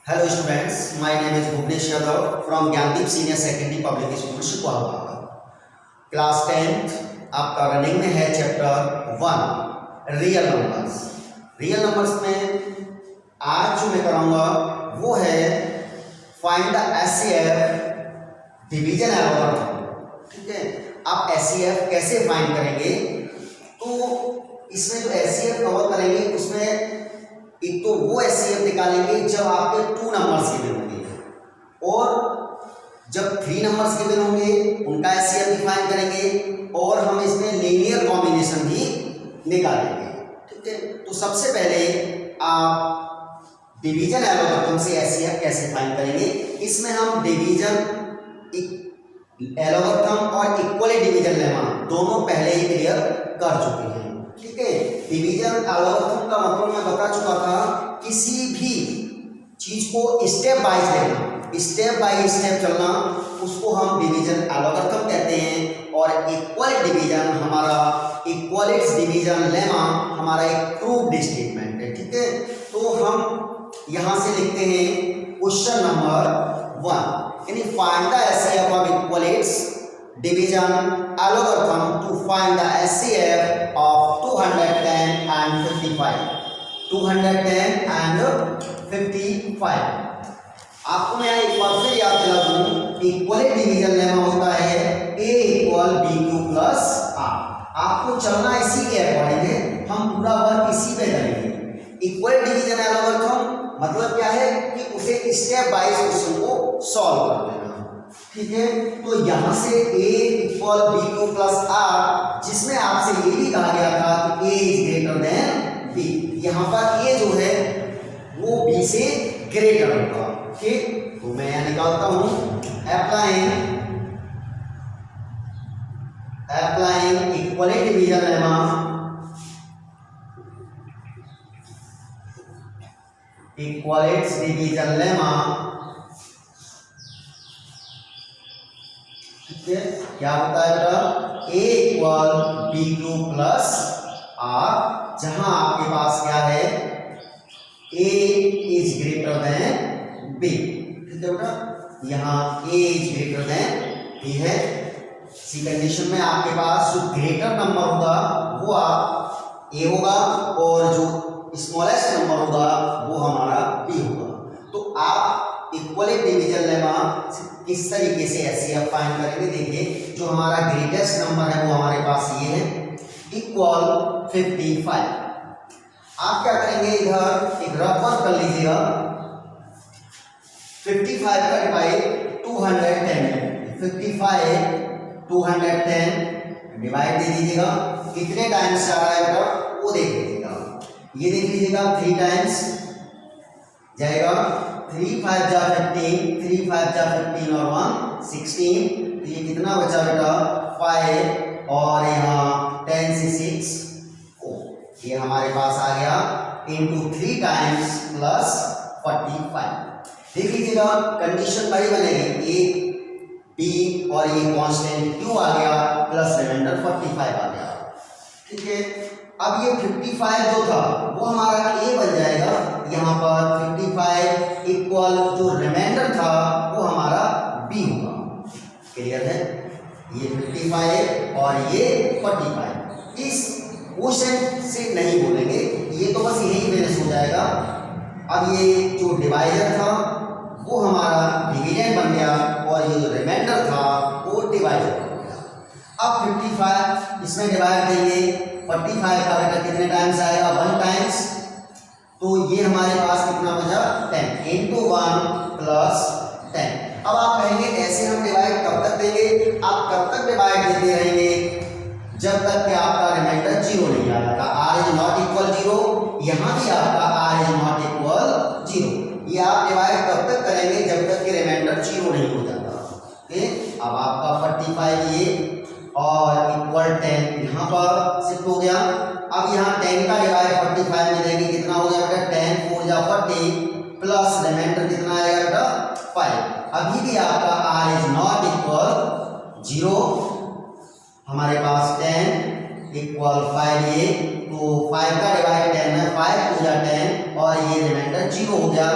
Hello students, my name is Bhuvnesh Yadav from Gyandeep Senior Secondary Public School Shikwada. Class 10th आपका running में है chapter 1 real numbers. Real numbers में आज जो मैं कराऊंगा वो है find the HCF division algorithm. ठीक है, आप एचसीएफ कैसे फाइंड करेंगे? तो इसमें जो एचसीएफ कवर करेंगे उसमें एक तो वो एचसीएफ निकालेंगे जब आपके 2 नंबर्स गिवन होंगे और जब 3 नंबर्स गिवन होंगे उनका एचसीएफ डिफाइन करेंगे और हम इसमें लीनियर कॉम्बिनेशन भी निकालेंगे। ठीक है, तो सबसे पहले आप डिवीजन एल्गोरिथम से एचसीएफ कैसे फाइंड करेंगे? इसमें हम डिवीजन एल्गोरिथम और इक्वली डिवीजन लेमा दोनों पहले ही क्लियर कर चुके हैं। ठीक है, डिवीजन एल्गोरिथम का मतलब मैं बता चुका था, किसी भी चीज को स्टेप वाइज लेना, स्टेप बाय स्टेप चलना, उसको हम डिवीजन एल्गोरिथम कहते हैं। और इक्वल डिवीजन हमारा इक्वलिट्स डिवीजन लेमा हमारा एक प्रूव्ड स्टेटमेंट है। ठीक है, तो हम यहां से लिखते हैं क्वेश्चन नंबर 1, यानी find the HCF of Euclid's division algorithm to find the HCF of 210 and 55। 210 and 55। आपको मैं एक बार फिर याद दिला दूं, इक्वली डिवीजन लेमा होता है a equal B Q plus R. आपको चलना इसी के अकॉर्डिंग है, हम पूरा वर्क इसी पे करेंगे। इक्वल डिवीजन एल्गोरिथम मतलब क्या है कि उसे स्टेप बाय क्वेश्चन को सॉल्व कर देना। ठीक है, तो यहां से a equal B Q plus R, जिसमें आपसे ये भी कहा गया था कि a is greater than b, यहां पर a जो है वो b से ग्रेटर होगा। ठीक, तो मैं यहां निकालता हूं applying Euclid's division lemma, Euclid's division lemma. ठीक है, क्या होता है बेटा? a equal B Q plus R, जहां आपके पास क्या है a is greater than b। ठीक है बेटा, यहाँ a is greater than b है। इसी कंडीशन में आपके पास जो ग्रेटर नंबर होगा वो आप a होगा और जो स्मॉलेस्ट नंबर होगा वो हमारा b होगा। तो आप इक्वली डिवीजन लेमा किस तरीके से एचसीएफ फाइंड करेंगे? देखिए, जो हमारा ग्रेटेस्ट नंबर है वो हमारे पास ये है इक्वल 55। आप क्या करेंगे, इधर एक रफ वर्क कर लीजिएगा। 55 का डिवाइड 210, 55 210 डिवाइड दे दीजिएगा। कितने टाइम्स आ रहा है बेटा वो देख लीजिएगा। ये देख लीजिएगा 3 टाइम्स जाएगा। 3 5 जा 15, 3 5 जा 15 और 1 16। तो ये कितना बचा बेटा? 5 और यहाँ 10 से 6 4, ये हमारे पास आ गया इंटू 3 टाइम्स प्लस 45। देख लीजिएगा कंडीशन बड़ी बनेगी, ए बी और ये कांस्टेंट क्यू आ गया प्लस रिमाइंडर 45 आ गया। ठीक है, अब ये 55 जो था वो हमारा a बन जाएगा। यहाँ पर 55 इक्वल जो रिमाइंडर था वो हमारा b होगा। क्लियर है? ये 55 और ये 45 इस क्वेश्चन से नहीं बोलेंगे, ये तो बस यही फिनिश हो जाएगा। अब ये जो डिवाइजर था वो हमारा डिविडेंड बन गया और ये जो रिमाइंडर था वो डिवाइजर बन गया। अब 55 इसमें डिवाइड देंगे, 45 का बेटा कितने टाइम्स आएगा? 1 टाइम्स। तो ये हमारे पास कितना बचा? 10 इंटू 1 प्लस 10। अब आप कहेंगे ऐसे हम डिवाइड कब तक देंगे? आप कब तक डिवाइड देते रहेंगे जब तक कि आपका रिमाइंडर 0 नहीं आ जाता। r इज नॉट इक्वल 0, यहाँ भी आपका r इज नॉट इक्वल 0। ये आप डिवाइड तब तक करेंगे जब तक कि रिमाइंडर 0 नहीं हो जाता। ठीक, अब आपका 45 ये और इक्वल 10 यहाँ पर शिफ्ट हो गया। अब यहाँ 10 का डिवाइड 45 में देंगे, कितना हो गया बेटा? 10 4 जा 40 प्लस रिमाइंडर कितना आएगा बेटा? 5। अभी भी आपका r इज नॉट इक्वल 0, हमारे पास 10 इक्वल 5 ये, तो 5 का डिवाइड 10 में 5 2 जा 10 और ये रिमाइंडर 0 हो गया।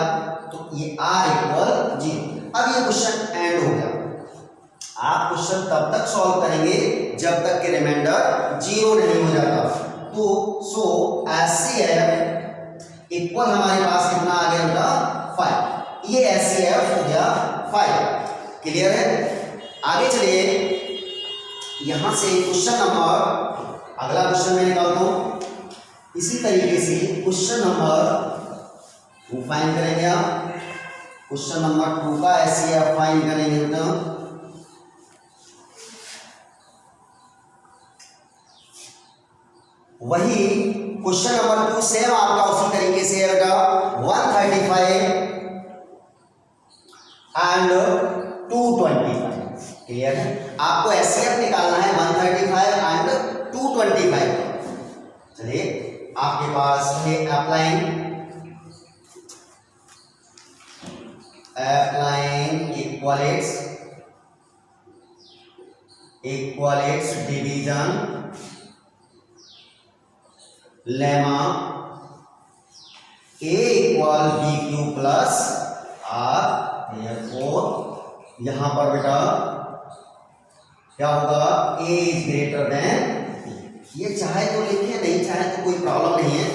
तो तो ये r इक्वल 0। अब ये क्वेश्चन एंड हो गया। आप क्वेश्चन तब तक सॉल्व करेंगे जब तक कि रिमाइंडर 0 नहीं हो जाता। तो सो HCF इक्वल हमारे पास कितना आ गया बेटा 5। ये HCF हो गया 5। क्लियर है? आगे चलिए, यहां से क्वेश्चन नंबर, अगला क्वेश्चन मैं निकालता हूं। इसी तरीके से क्वेश्चन नंबर 2 फाइंड करेंगे आप। क्वेश्चन नंबर 2 का HCF फाइंड करेंगे बेटा। वही क्वेश्चन नंबर 2 सेम आपका उसी तरीके से है बेटा। 135 एंड 225। क्लियर है? आपको HCF निकालना है 135 एंड 225। चलिए, आपके पास है applying Euclid's division lemma A equal BQ plus R। यहां पर बेटा क्या होगा, A इज ग्रेटर देन। ये चाहे तो लिखिए, नहीं चाहे तो कोई प्रॉब्लम नहीं है।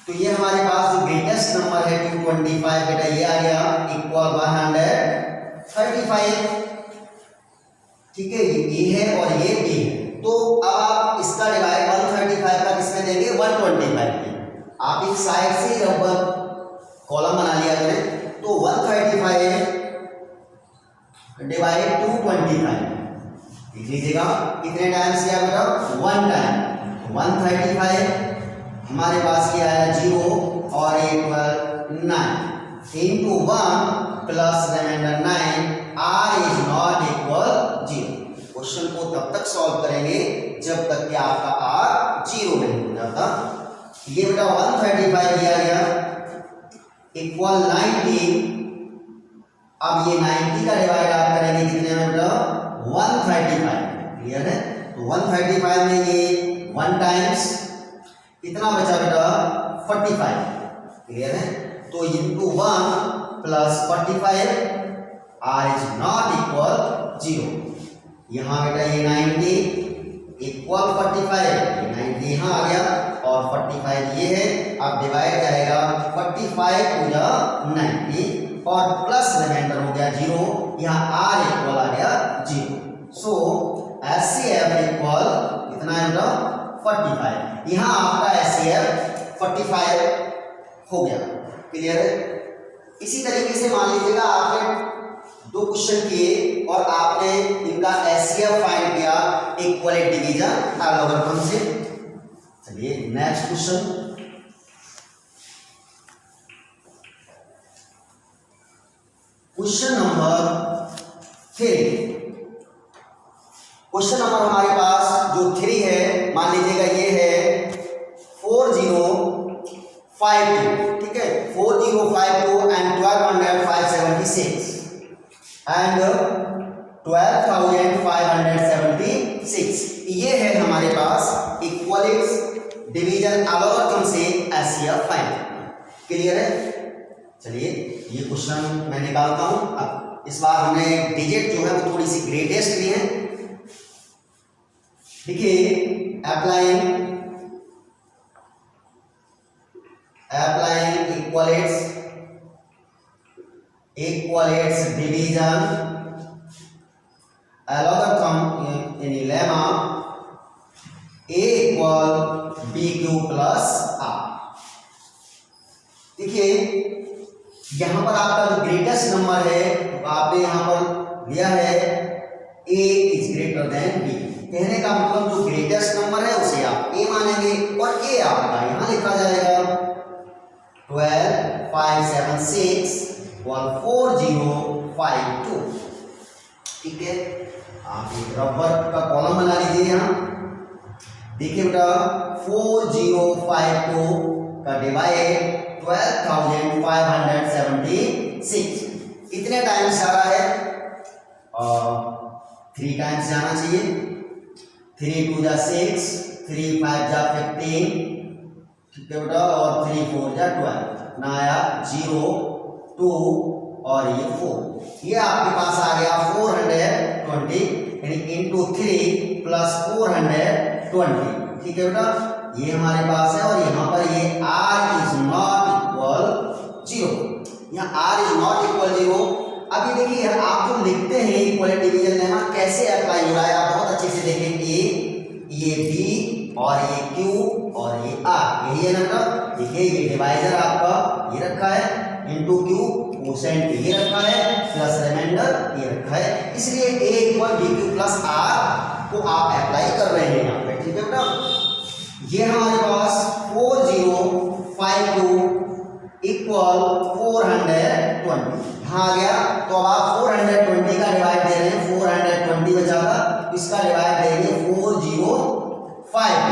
तो ये हमारे पास जो ग्रेटेस्ट नंबर है 225 बेटा, ये आ गया इक्वल 135। ठीक है, ये A है और ये B है। तो अब आप इसका डिवाइड 135 का किसमें देंगे, 125 में। आप इस साइड से रबर कॉलम बना लिया करें। तो 135 डिवाइड 225 लिख लीजिएगा। कितने टाइम्स किया बेटा, 1 टाइम। 135 हमारे पास ये आया 0 और 9 into 1 plus remainder 9। R is not equal 0। Question को तब तक सॉल्व करेंगे जब तक कि आपका R 0 नहीं हो जाता। ये बेटा 135 दिया गया इक्वल 90। अब ये 90 का डिवाइड आप करेंगे कितने में बेटा, 135। क्लियर है? तो 135 में ये 1 टाइम्स कितना बचा बेटा, 45। क्लियर है? तो into 1 plus 45, R is not equal 0। यहाँ बेटा ये 90 इक्वल 45, ये 90 यहाँ आ गया और 45 ये है। अब डिवाइड जाएगा 45 टू जा 90 और प्लस रिमाइंडर हो गया 0। यहाँ R इक्वल आ गया 0। सो HCF इक्वल कितना है बेटा, 45। यहाँ आपका HCF 45 हो गया। क्लियर है? इसी तरीके से मान लीजिएगा आपने 2 क्वेश्चन किए और आपने इनका HCF फाइंड किया इक्वलेट डिवीजन लॉगरिथम से। चलिए next question. Question number 3। Question number हमारे पास जो 3 है, मान लीजिएगा ये है 4052। ठीक है, 4052 एंड 12,576 एंड 12,576। ये है हमारे पास इक्वलेट्स डिवीजन लॉगरिथम से HCF फाइंड। क्लियर है? चलिए ये क्वेश्चन मैं निकालता हूं। अब इस बार हमने डिजिट जो है वो थोड़ी सी ग्रेटेस्ट ली है। देखिए, applying Euclid's division logarithm in lemma A equal BQ plus R। देखिए, यहां पर आपका जो ग्रेटेस्ट नंबर है तो आपने यहां पर लिया है A is greater than B। कहने का मतलब जो ग्रेटेस्ट नंबर है उसे आप A मानेंगे और A आपका यहां लिखा जाएगा 12,576 = 4052। ठीक है, आप एक रबर का कॉलम बना लीजिए। यहाँ देखिए बेटा 4052 का डिवाइड 12,576 कितने टाइम्स जा रहा है, 3 टाइम्स जाना चाहिए। 3 2 जा 6, 3 5 जा 15। ठीक है बेटा, और 3 4 जा 12 ना आया 0 2 और ये 4, ये आपके पास आ गया 420 यानी इंटू 3 प्लस 420। ठीक है बेटा, ये हमारे पास है और यहाँ पर ये r इज नॉट इक्वल 0, यहाँ r इज नॉट इक्वल 0। अब ये देखिए आप जो लिखते हैं इक्वलिटी डिवीजन लेमा कैसे अप्लाई हो रहा है, आप बहुत अच्छे से देखें। ये b और ये q और ये r, यही है ना बेटा। देखिए ये डिवाइजर आपका ये रखा है इंटू q, कोसेंट ये रखा है प्लस रिमाइंडर ये रखा है, इसलिए a equal B Q plus r को आप अप्लाई कर रहे हैं यहाँ पे। ठीक है बेटा, ये हमारे पास 4052 इक्वल 420 यहाँ आ गया। तो अब आप 420 का डिवाइड दे रहे हैं, 420 बचाता, इसका डिवाइड देंगे 405।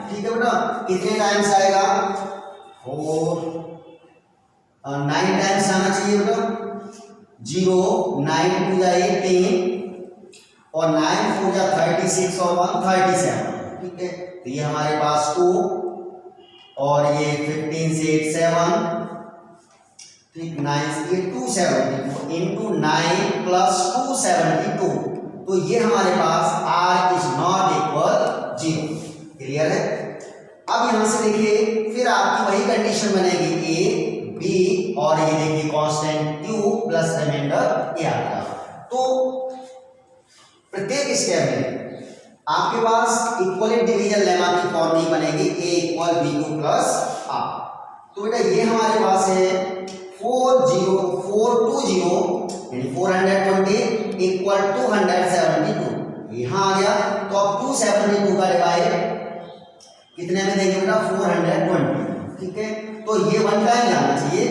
ठीक है बेटा, कितने टाइम्स आएगा, 9 टाइम्स आना चाहिए बेटा। 0 9 2 जा 18 और 9 4 जा 36 और 1 37। ठीक है, तो ये हमारे पास 2 और ये 15 से 8 7, ठीक 9 ये 274 इंटू 9 प्लस 272, तो ये हमारे पास r is not equal 0। Clear है। अब यहां से देखिए फिर आपकी वही कंडीशन बनेगी a b और ये देखिए constant q plus remainder a आ गया। तो प्रत्येक स्टेप में आपके पास इक्वलिटी डिवीजन लेमा की फॉर्म नहीं बनेगी, a equal B Q plus r। तो बेटा ये हमारे पास है 420 यानी 420 इक्वल 272, यहाँ आ गया। तो अब 272 का डिवाइड कितने में देंगे बेटा, 420। ठीक है, तो ये 1 टाइम जाना चाहिए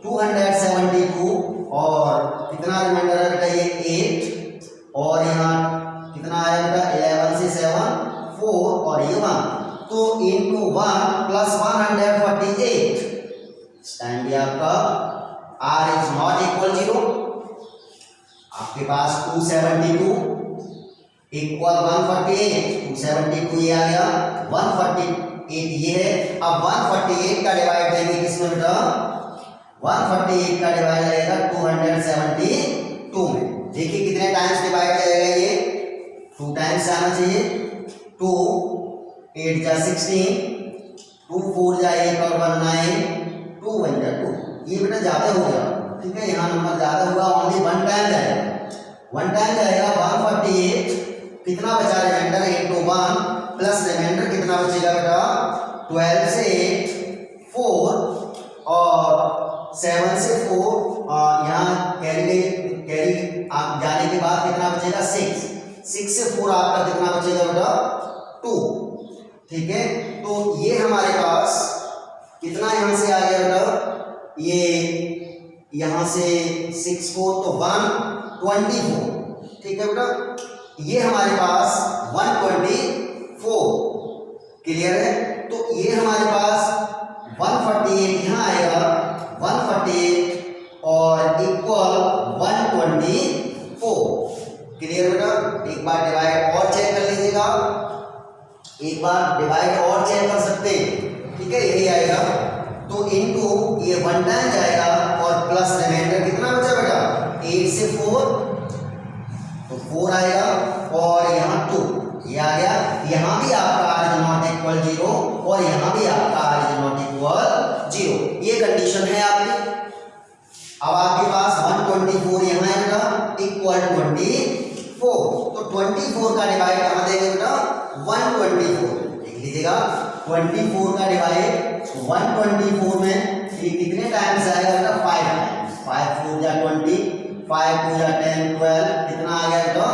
272 और कितना रिमाइंडर है बेटा, ये 8 और यहाँ कितना आया बेटा 11 से 7 4 और ये 1, तो इंटू 1 प्लस 148 स्टैंड आपका r इज नॉट इक्वल 0। आपके पास 272 इक्वल 148, 272 ये आ गया, 148 ये है। अब 148 का डिवाइड देंगे किसमें बेटा, 148 का डिवाइड लगेगा 272 में। देखिए कितने टाइम्स डिवाइड लगेगा, ये 2 टाइम्स आना चाहिए। 2 8 जा 16, 2 4 जा 8 और 1 9, 2 1 जा 2, ये बेटा ज्यादा हो गया। ठीक है, यहाँ नंबर ज्यादा हुआ, ओनली 1 टाइम जाएगा, 1 टाइम जाएगा 148, कितना बचा रिमाइंडर 8 to 1 प्लस रिमाइंडर कितना बचेगा बेटा 12 से 8 4 और 7 से 4 यहाँ कैरी आप जाने के बाद कितना बचेगा 6 से 4 आपका कितना बचेगा बेटा 2। ठीक है, तो ये हमारे पास कितना यहाँ से आ गया बेटा, ये यहाँ से 6 4 तो 124। ठीक है बेटा, ये हमारे पास 124। क्लियर है, तो ये हमारे पास 148 यहाँ आएगा 148 और इक्वल 124। क्लियर बेटा, एक बार डिवाइड और चेक कर लीजिएगा, एक बार डिवाइड और चेक कर सकते हैं। ठीक है, यही आएगा, तो इनटू ये 1 टाइम जाएगा और प्लस रिमाइंडर कितना बचा बेटा 8 से 4 तो 4 आएगा और यहाँ 2 ये आ गया। यहाँ भी आपका r इज नॉट इक्वल 0 और यहाँ भी आपका r इज नॉट इक्वल 0, ये कंडीशन है आपकी। अब आपके पास 124 यहाँ है बेटा इक्वल 24, तो 24 का डिवाइड कहाँ देंगे बेटा 124, देख लीजिएगा 24 का डिवाइड 124 में ये कितने टाइम्स आएगा बेटा 5 टाइम्स, 5 4 जा 20, 5 2 जा 10 12, कितना आ गया बेटा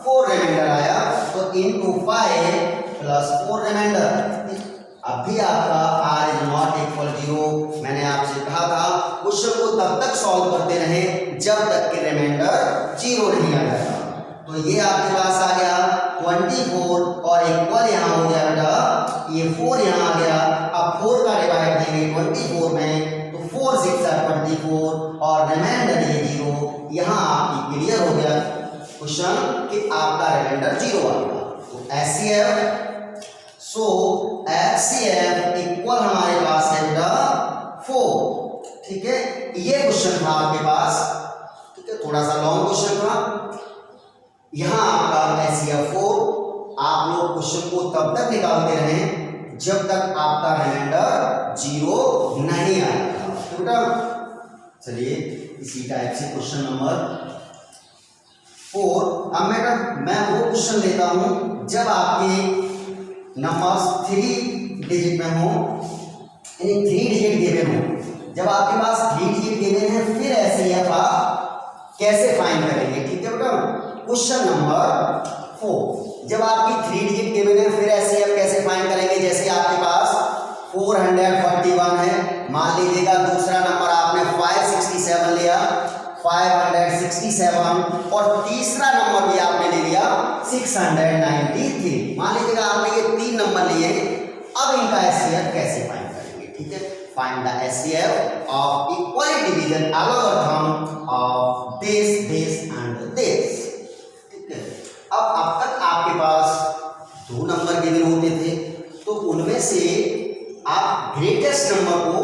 4 रिमाइंडर आया, तो इनटू 5 प्लस 4 रिमाइंडर। अब भी आपका r इज नॉट इक्वल 0। मैंने आपसे कहा था क्वेश्चन को तब तक सॉल्व करते रहे जब तक कि रिमाइंडर 0 नहीं आ जाएगा। तो ये आपके पास आ गया 24 और इक्वल यहाँ हो गया बेटा ये 4 यहाँ आ गया। अब 4 का डिवाइड देंगे 24 में, तो 4 6 24 और रिमाइंडर ये 0। यहाँ आपकी क्लियर हो गया क्वेश्चन कि आपका रिमाइंडर 0 आ गया। तो HCF, सो HCF इक्वल हमारे पास है बेटा 4। ठीक है, ये क्वेश्चन था आपके पास, ठीक है, थोड़ा सा लॉन्ग क्वेश्चन था। यहाँ आपका एचसीएफ 4, आप लोग क्वेश्चन को तब तक निकालते रहें जब तक आपका रिमाइंडर 0 नहीं आएगा, ठीक है। चलिए इसी टाइप से क्वेश्चन नंबर 4। अब मैं वो क्वेश्चन लेता हूं जब आपके नंबर्स 3 डिजिट में हो, यानी 3 डिजिट गिवन हो। जब आपके पास 3 डिजिट गिवन है फिर एचसीएफ आप कैसे फाइंड करेंगे, ठीक है बेटा। क्वेश्चन नंबर 4, जब आपकी 3 डिजिट गिवन है फिर एचसीएफ कैसे फाइंड करेंगे। जैसे आपके पास 441 है, मान लीजिएगा दूसरा नंबर आपने 567 लिया, 567, और तीसरा नंबर भी आपने ले लिया 693। मान लीजिएगा आपने ये 3 नंबर लिए, अब इनका एचसीएफ कैसे फाइंड करेंगे, ठीक है। Find the HCF of equal division algorithm of this and this, ठीक है। अब तक आपके पास 2 नंबर गिवन होते थे, तो उनमें से आप ग्रेटेस्ट नंबर को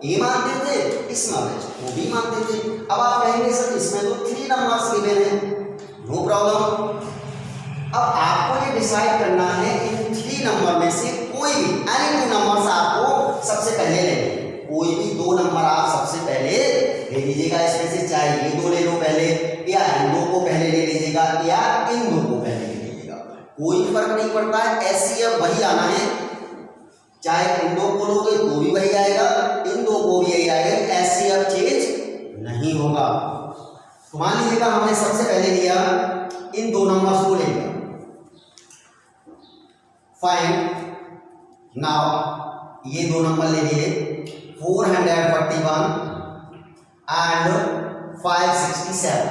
ए मानते थे, स्मॉलेस्ट वो भी मानते थे। अब आप कहेंगे सर इसमें तो 3 नंबर्स गिवन है, नो प्रॉब्लम। अब आपको ये डिसाइड करना है इन 3 नंबर में से कोई भी एनी 2 नंबर्स आपको सबसे पहले ले, कोई भी 2 नंबर आप सबसे पहले ले लीजिएगा। इसमें से चाहे ये 2 ले लो पहले, या इन 2 को पहले ले लीजिएगा, या इन 2 को पहले ले लीजिएगा, कोई फर्क नहीं पड़ता है। एचसीएफ वही आना है, चाहे इन 2 को लोगे तो भी वही आएगा, इन 2 को भी यही आएगा, एचसीएफ चेंज नहीं होगा। तो मान लीजिएगा हमने सबसे पहले लिया इन 2 नंबर्स को ले लिया। फाइंड नाउ ये 2 नंबर ले लिए 441 and 567।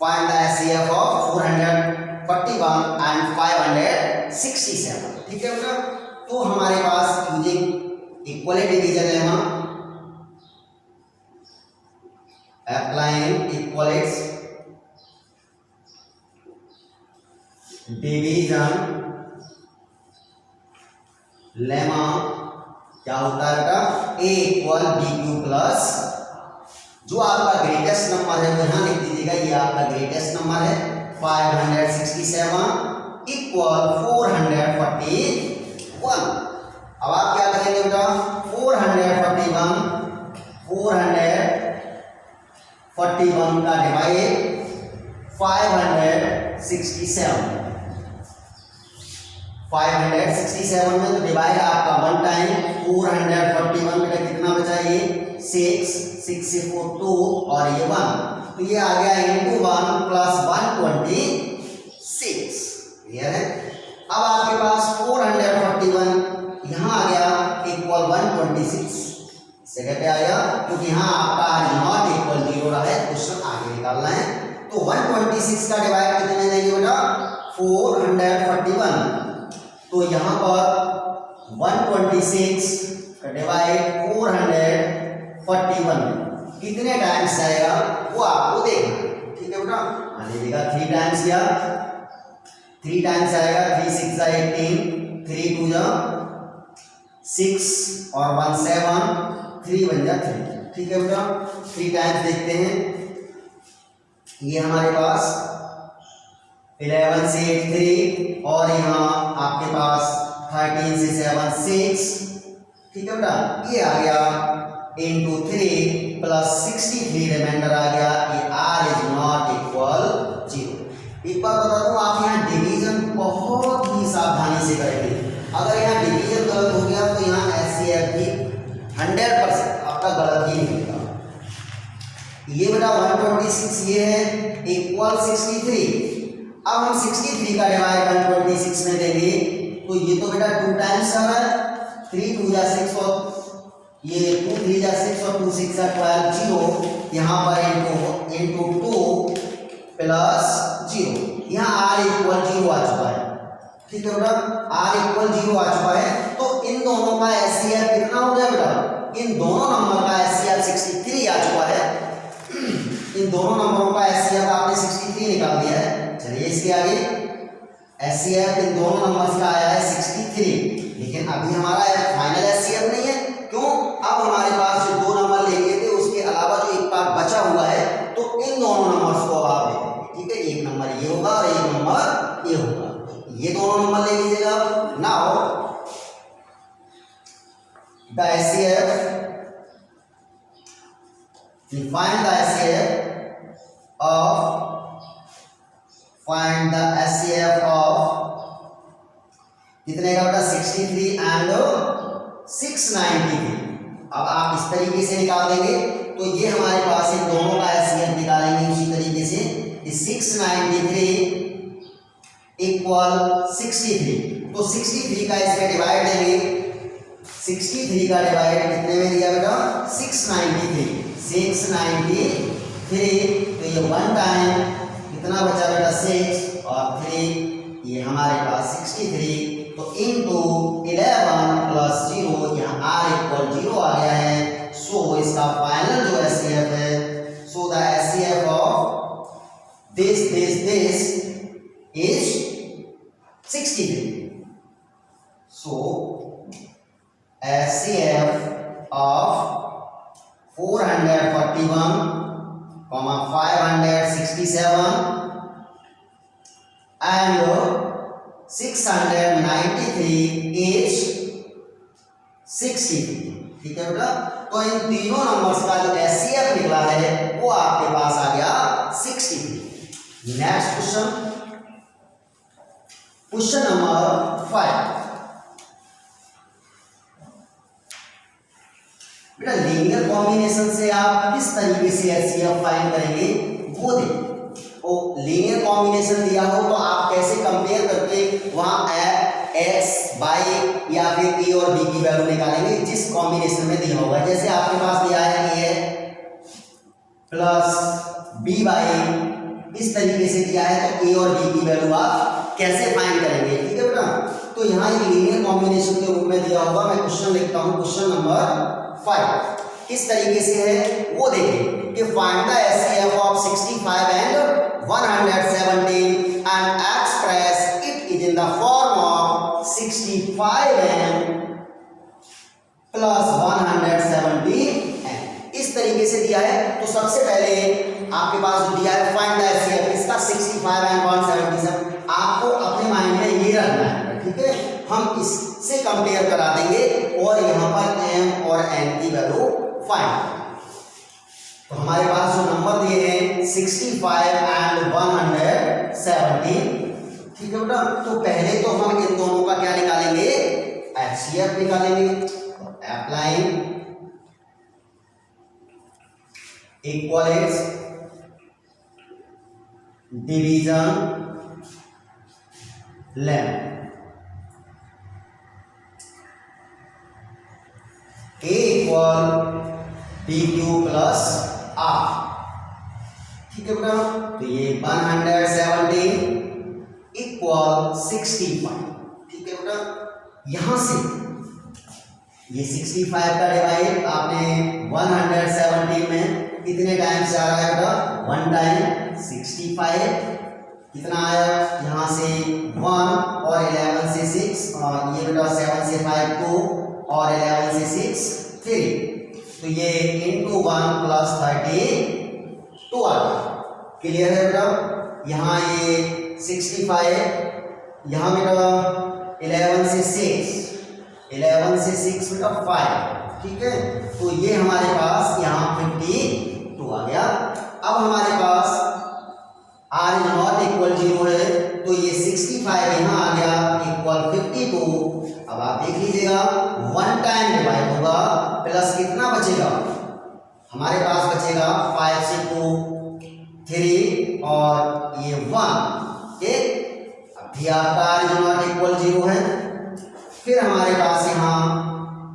Find the HCF of 441 and 567, ठीक है बेटा। तो हमारे पास using equal division lemma, applying Euclid's division lemma क्या होता है बेटा, a equal B Q plus, जो आपका ग्रेटेस्ट नंबर है वो यहाँ लिख दीजिएगा, ये आपका ग्रेटेस्ट नंबर है 567 इक्वल 441। अब आप क्या करेंगे बेटा, 441 का डिवाइड 567 में तो डिवाइड आपका 1 टाइम 441 बेटा कितना बचा, ये 6 से 4 2 और ये 1, तो ये आ गया इंटू 1 प्लस 126, क्लियर है। अब आपके पास 441 यहाँ आ गया इक्वल 126, जगह पे आया क्योंकि यहाँ आपका नॉट इक्वल 0 रहा है, क्वेश्चन आगे निकालना है। तो 126 का डिवाइड कितने देंगे बेटा, 441, तो यहाँ पर 126 का डिवाइड 441 कितने टाइम्स आएगा वो आपको देखना, ठीक है बेटा। मान लीजिएगा 3 टाइम्स या 3 टाइम्स आएगा, 3 6 18, 3 2 6 और 1 7, 3 1 3, ठीक है बेटा। 3 टाइम्स देखते हैं, ये हमारे पास 11 से 8 3, और यहाँ आपके पास 13 से 7 6, ठीक है बेटा। ये आ गया इंटू 3 प्लस 63 रिमाइंडर आ गया, ये r इज नॉट इक्वल 0। एक बार बता दूं, आप यहाँ डिवीजन बहुत ही सावधानी से करेंगे, अगर यहाँ डिवीजन गलत हो गया तो यहाँ एचसीएफ भी 100% आपका गलत ही निकलेगा। ये बेटा 126 ये है इक्वल 63, अब हम 63 का डिवाइड 126 में देंगे तो ये तो बेटा 2 टाइम्स आ रहा है, 3 2 6 और ये 2 3 6 और 2 6 12 0, यहाँ पर इंटू 2 प्लस 0, यहाँ r इक्वल 0 आ चुका है, ठीक है बेटा। r इक्वल 0 आ चुका है, तो इन दोनों का एचसीएफ कितना हो गया बेटा, इन दोनों नंबर का एचसीएफ 63 आ चुका है। इन दोनों नंबरों का एचसीएफ आपने 63 निकाल दिया है। चलिए इसके आगे एचसीएफ इन दोनों नंबर्स का आया है 63, लेकिन अभी हमारा फाइनल एचसीएफ नहीं है, क्यों, अब हमारे पास जो 2 नंबर ले लिए थे उसके the HCF, find the HCF of कितने का बेटा 63 एंड 693। अब आप इस तरीके से निकाल देंगे तो ये हमारे पास इन दोनों का HCF निकालेंगे उसी तरीके से 693 इक्वल 63। तो 63 का इसमें डिवाइड देंगे, 63 का डिवाइड कितने में दिया बेटा 693। तो ये 1 टाइम कितना बचा बेटा 6 और 3, ये हमारे पास 63। तो इनटू 11 प्लस 0, यहाँ r इक्वल 0 आ गया है। सो इसका फाइनल जो HCF है, so the HCF of this is 63। So HCF of 441, 567 and 693 is 63। ठीक है बेटा, तो इन तीनों नंबर्स का जो HCF निकला है वो आपके पास आ गया 63। Next question number 5। बेटा लीनियर कॉम्बिनेशन से आप किस तरीके से HCF फाइंड करेंगे वो देखिए। और लीनियर कॉम्बिनेशन दिया हो तो आप कैसे कंपेयर करके वहां x y या फिर a और b की वैल्यू निकालेंगे जिस कॉम्बिनेशन में दिया होगा। जैसे आपके पास दिया है a प्लस b y, इस तरीके से दिया है तो a और b की वैल्यू आप कैसे फाइंड करेंगे। ठीक है बेटा, तो यहाँ एक लीनियर कॉम्बिनेशन के रूप में दिया होगा। मैं क्वेश्चन लिखता हूँ, क्वेश्चन नंबर 5 किस तरीके से है वो देखिए कि find the HCF of 65 and 117 and express it is in the form of 65m plus 117m। इस तरीके से दिया है तो सबसे पहले आपके पास जो दिया है फाइंड द HCF इसका 65 एंड 177, आपको अपने माइंड में ये रखना है। ठीक है, हम इससे कंपेयर करा देंगे और यहाँ पर m और n की वैल्यू फाइंड। तो हमारे पास जो नंबर दिए हैं 65 एंड 117। ठीक है बेटा, तो पहले तो हम इन दोनों का क्या निकालेंगे HCF निकालेंगे। Applying equals division lame A equal PQ plus R। ठीक है बेटा, तो ये 117 इक्वल 65। ठीक है बेटा, यहां से ये 65 का डिवाइड आपने 117 में कितने टाइम से आ रहा है बेटा 1 टाइम 65 कितना आया यहाँ से 1 और 11 से 6 और ये बेटा 7 से 5 2 और 11 से 6 3, तो ये इंटू 1 प्लस 32 आ गया। क्लियर है बेटा, यहाँ ये 65 यहाँ बेटा 11 से 6 बेटा 5। ठीक है, तो ये हमारे पास यहाँ 52 आ गया। अब हमारे पास r इज नॉट इक्वल 0 है तो ये 65 यहाँ आ गया इक्वल 52। अब आप देख लीजिएगा 1 टाइम डिवाइड होगा प्लस कितना बचेगा हमारे पास बचेगा 5 से 2 3 और ये 1। ठीक, अब भी आपका r इज नॉट इक्वल 0 है। फिर हमारे पास यहाँ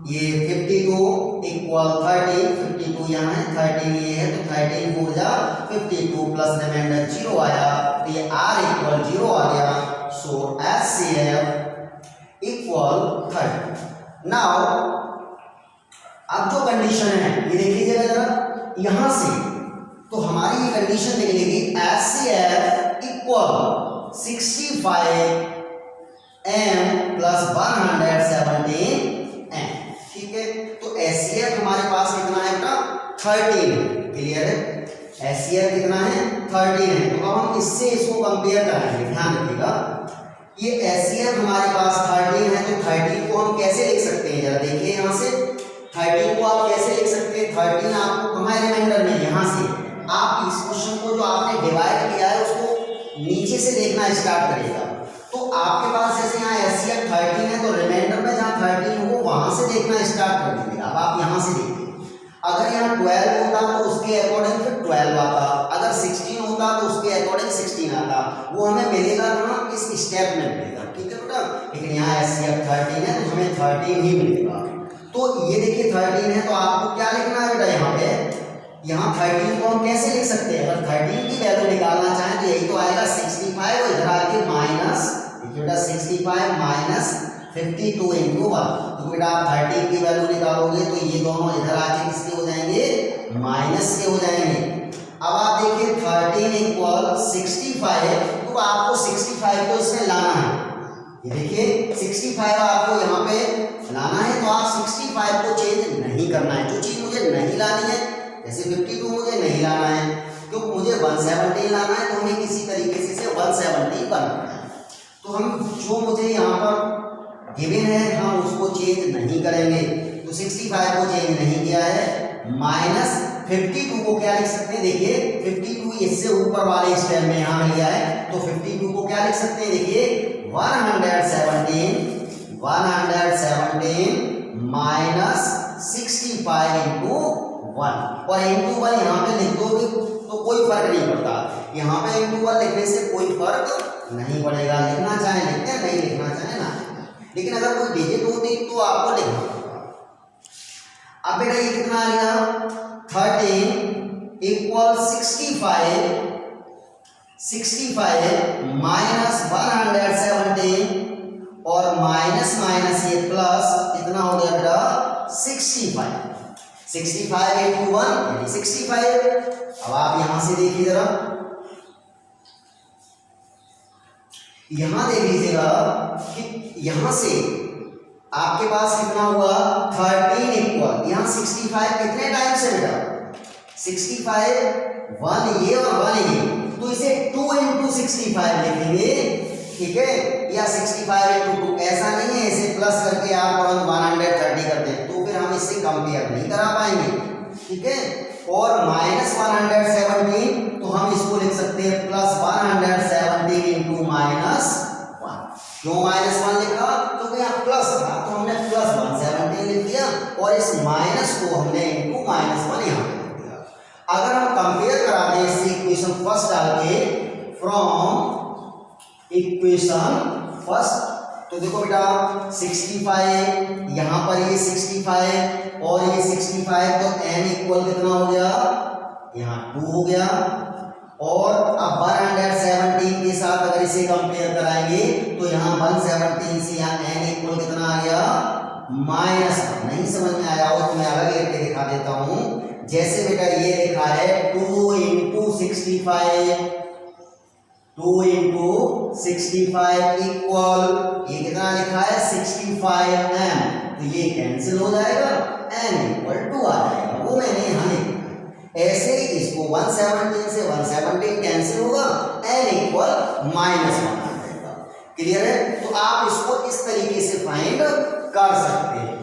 ये 52 इक्वल 30, 52 यहाँ है 13 ये है तो 13 4 जा 52 प्लस रिमाइंडर 0 आया तो ये r इक्वल 0 आ गया। सो HCF इक्वल 30। नाउ अब जो कंडीशन है ये देख लीजिएगा जरा यहां से, तो हमारी ये कंडीशन निकलेगी HCF equal 65m plus 117m। ठीक है, तो HCF हमारे पास कितना है बेटा 13। क्लियर है, HCF कितना है 13 है। तो अब हम इससे इसको कंपेयर करेंगे, ध्यान रखिएगा ये HCF हमारे पास 13 है तो 13 को हम कैसे लिख सकते हैं जरा देखिए यहाँ से 13 को आप कैसे लिख सकते हैं? 13 आपको कहाँ रिमाइंडर में, यहाँ से आप इस क्वेश्चन को जो आपने डिवाइड किया है उसको नीचे से देखना स्टार्ट करेगा। तो आपके पास जैसे यहाँ एचसीएफ 13 है तो रिमाइंडर में जहाँ 13 हो वहां से देखना स्टार्ट कर दीजिएगा। अब आप यहाँ से देखिए, अगर यहाँ 12 होता तो उसके अकॉर्डिंग फिर 12 आता, अगर 16 होता तो उसके अकॉर्डिंग 16 आता, वो हमें मिलेगा ना इस स्टेप में मिलेगा, ठीक है बेटा। लेकिन यहाँ एचसीएफ 13 है तो हमें 13 ही मिलेगा। तो ये देखिए 13 है तो आपको क्या लिखना है बेटा, यहाँ पे यहाँ 13 को हम कैसे लिख सकते हैं? अगर 13 की वैल्यू निकालना चाहें तो यही तो आएगा 65 और इधर आके माइनस, देखिए बेटा 65 माइनस 52 इंटू 1। तो बेटा आप 13 की वैल्यू निकालोगे तो ये दोनों इधर आके किसके हो जाएंगे? माइनस के हो जाएंगे। अब आप देखिए 13 इक्वल 65, तो आपको 65 को इसमें लाना है। ये देखिए 65 आपको यहाँ पे लाना है, तो आप 65 को चेंज नहीं करना है। जो चीज मुझे नहीं लानी है, जैसे 52 मुझे नहीं लाना है क्योंकि मुझे 117 लाना है, तो हमें किसी तरीके से 117 बनाना है। तो हम जो मुझे यहाँ पर गिवन है हम उसको चेंज नहीं करेंगे। तो 65 को चेंज नहीं किया है, माइनस 52 को क्या लिख सकते हैं? देखिए 52 इससे ऊपर वाले स्टेप में यहाँ लिया है, तो 52 को क्या लिख सकते हैं? देखिए 117 माइनस 65 इंटू 1, और इंटू 1 यहाँ पे लिख दोगे तो कोई फर्क नहीं पड़ता। यहाँ पे इंटू 1 लिखने से कोई फर्क नहीं पड़ेगा, लिखना चाहे लिखते हैं, नहीं लिखना चाहे ना। लेकिन अगर कोई डिजिट होती तो आपको लिखना पड़ेगा। अब बेटा ये कितना आ गया? 13 इक्वल 65 माइनस 117 और माइनस माइनस ये प्लस कितना हो गया बेटा? 65 इंटू 1 यानी 65। अब आप यहां से देखिए जरा, यहां देख लीजिएगा कि यहां से आपके पास कितना हुआ? 13 इक्वल यहाँ 65 कितने टाइम्स है बेटा? 65 1 ये और 1 ये, तो इसे 2 इंटू 65 लिखेंगे, ठीक है। या 65 इंटू 2 ऐसा नहीं है इसे प्लस करके आप 130 करते हैं, तो फिर हम इससे कंपेयर नहीं करा पाएंगे, ठीक है। और माइनस 117 तो हम इसको लिख सकते हैं प्लस 117 इंटू माइनस 1। क्यों माइनस 1 लिखा? क्योंकि यहाँ प्लस था तो हमने प्लस 117 लिख दिया और इस माइनस को हमने इंटू माइनस 1 यहाँ पे लिख दिया। अगर हम कंपेयर करा दें इस इक्वेशन फर्स्ट डाल के फ्रॉम इक्वेशन फर्स्ट, तो देखो बेटा 65 यहाँ पर ये 65 और ये 65, तो n इक्वल कितना हो गया? यहाँ 2 हो गया। और अब 117 के साथ अगर इसे कंपेयर कराएंगे तो यहाँ 117 से यहाँ n इक्वल कितना आ गया? माइनस। नहीं समझ में आया हो तो मैं अलग लिख के दिखा देता हूँ। जैसे बेटा ये लिखा है 2 इंटू 65, 2 इंटू 65 इक्वल ये कितना लिखा है? 65m, तो ये कैंसिल हो जाएगा, n इक्वल 2 आ जाएगा, वो मैंने यहाँ लिखा। ऐसे ही इसको 117 से 117 कैंसिल होगा, n इक्वल माइनस 1 आ जाएगा। क्लियर है? तो आप इसको इस तरीके से फाइंड कर सकते हैं।